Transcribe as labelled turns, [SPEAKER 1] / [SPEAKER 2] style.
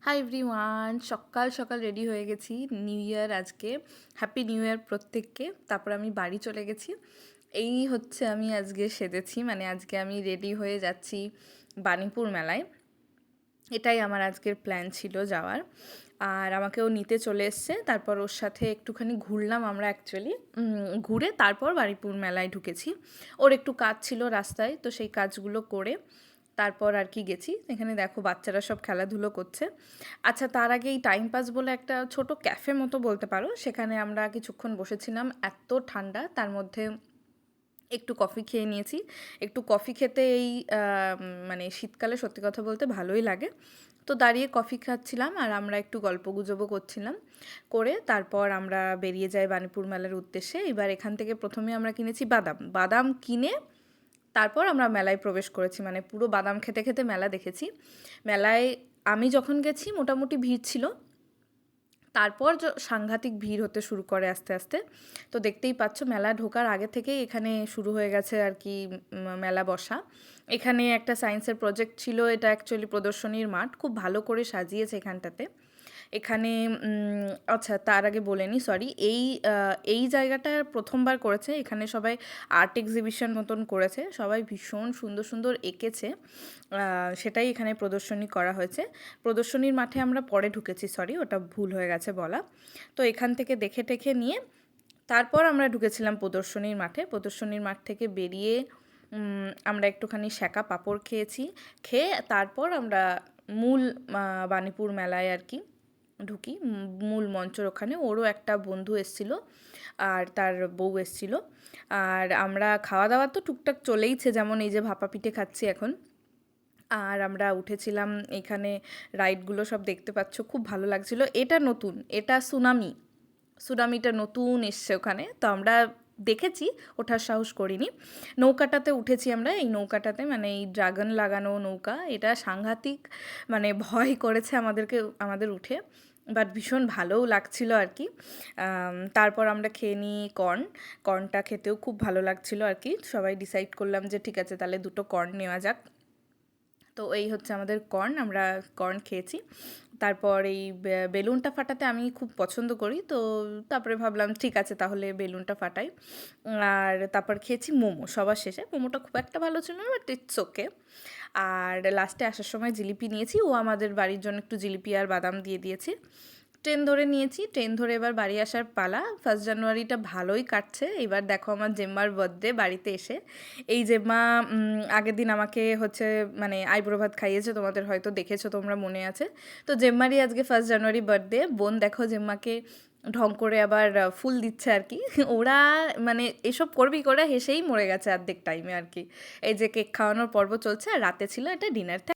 [SPEAKER 1] Hi everyone, সকাল সকাল ready হয়ে গেছি। নিউ ইয়ার আজকে। হ্যাপি নিউ ইয়ার প্রত্যেককে। তারপর আমি বাড়ি চলে গেছি। এই হচ্ছে আমি আজকে সেজেছি, মানে আজকে আমি রেডি হয়ে যাচ্ছি বাণীপুর মেলায়। এটাই আমার আজকের প্ল্যান ছিল যাওয়ার। আর আমাকেও নিতে চলে এসছে। তারপর ওর সাথে একটুখানি ঘুরলাম আমরা অ্যাকচুয়ালি। ঘুরে তারপর বাণীপুর মেলায় ঢুকেছি। ওর একটু কাজ ছিল রাস্তায়, তো সেই কাজগুলো করে তারপর আর কি গেছি। এখানে দেখো বাচ্চারা সব খেলাধুলো করছে। আচ্ছা, তার আগে এই টাইম পাস বলে একটা ছোট ক্যাফে মতো বলতে পারো, সেখানে আমরা কিছুক্ষণ বসেছিলাম। এত ঠান্ডা, তার মধ্যে একটু কফি খেয়ে নিয়েছি। একটু কফি খেতে এই মানে শীতকালে সত্যি কথা বলতে ভালোই লাগে। তো দাঁড়িয়ে কফি খাচ্ছিলাম আর আমরা একটু গল্পগুজবও করছিলাম। করে তারপর আমরা বেরিয়ে যাই বাণীপুর মেলার উদ্দেশ্যে। এবার এখান থেকে প্রথমে আমরা কিনেছি বাদাম। বাদাম কিনে তারপর আমরা মেলায় প্রবেশ করেছি, মানে পুরো বাদাম খেতে খেতে মেলা দেখেছি। মেলায় আমি যখন গেছি মোটামুটি ভিড় ছিল, তারপর সাংঘাতিক ভিড় হতে শুরু করে আস্তে আস্তে। তো দেখতেই পাচ্ছ মেলা ঢোকার আগে থেকেই এখানে শুরু হয়ে গেছে আর কি মেলা বসা। এখানে একটা সায়েন্সের প্রজেক্ট ছিল, এটা অ্যাকচুয়ালি প্রদর্শনীর মাঠ, খুব ভালো করে সাজিয়েছে এখানটাতে। এখানে আচ্ছা, তার আগে বলে নিই, সরি, এই জায়গাটা প্রথমবার করেছে এখানে সবাই। আর্ট এক্সিবিশন মতন করেছে সবাই, ভীষণ সুন্দর সুন্দর এঁকেছে। সেটাই এখানে প্রদর্শনী করা হয়েছে। প্রদর্শনীর মাঠে আমরা পরে ঢুকেছি, সরি, ওটা ভুল হয়ে গেছে বলা। তো এখান থেকে দেখে টেখে নিয়ে তারপর আমরা ঢুকেছিলাম প্রদর্শনীর মাঠে। প্রদর্শনীর মাঠ থেকে বেরিয়ে আমরা একটুখানি সেঁকা পাঁপড় খেয়েছি। খেয়ে তারপর আমরা মূল বাণীপুর মেলায় আর কি ঢুকি। মূল মঞ্চর ওখানে ওরও একটা বন্ধু এসছিল আর তার বউ এসছিল। আর আমরা খাওয়া দাওয়া তো টুকটাক চলেইছে, যেমন এই যে ভাপা পিঠে খাচ্ছি এখন। আর আমরা উঠেছিলাম এখানে, রাইডগুলো সব দেখতে পাচ্ছ, খুব ভালো লাগছিল। এটা নতুন, এটা সুনামি। সুনামিটা নতুন এসছে ওখানে, তো আমরা দেখেছি, ওঠার সাহস করিনি। নৌকাটাতে উঠেছি আমরা, এই নৌকাটাতে, মানে এই ড্রাগন লাগানো নৌকা, এটা সাংঘাতিক, মানে ভয় করেছে আমাদের উঠে, বাট ভীষণ ভালোও লাগছিল আর কি। তারপর আমরা খেয়ে নিই কর্নটা খেতেও খুব ভালো লাগছিল আর কি। সবাই ডিসাইড করলাম যে ঠিক আছে তাহলে দুটো কর্ন নেওয়া যাক। তো এই হচ্ছে আমাদের কর্ন, আমরা কর্ন খেয়েছি। তারপর এই বেলুনটা ফাটাতে আমি খুব পছন্দ করি, তো তারপরে ভাবলাম ঠিক আছে তাহলে বেলুনটা ফাটাই। আর তারপর খেয়েছি মোমো সবার শেষে। মোমোটা খুব একটা ভালো ছিল না, বাট ইটস ওকে। আর লাস্টে আসার সময় জিলিপি নিয়েছি, ও আমাদের বাড়ির জন্য একটু জিলিপি আর বাদাম দিয়ে দিয়েছি। ট্রেন ধরে নিয়েছি, ট্রেন ধরে এবার বাড়ি আসার পালা। 1 জানুয়ারিটা ভালোই কাটছে। এবার দেখো আমার জেম্মার বার্থডে বাড়িতে এসে। এই জেম্মা আগের দিন আমাকে হচ্ছে মানে আইবুড়ো ভাত খাইয়েছে, তোমাদের হয়তো দেখেছো, তোমরা মনে আছে। তো জেম্মারই আজকে 1 জানুয়ারি বার্থডে। বোন দেখো জেম্মাকে ঢং করে আবার ফুল দিচ্ছে আর কি। ওরা মানে এসব করবি করে হেসেই মরে গেছে অর্ধেক টাইমে আর কি। এই যে কেক খাওয়ানোর পর্ব চলছে, আর রাতে ছিল এটা ডিনার।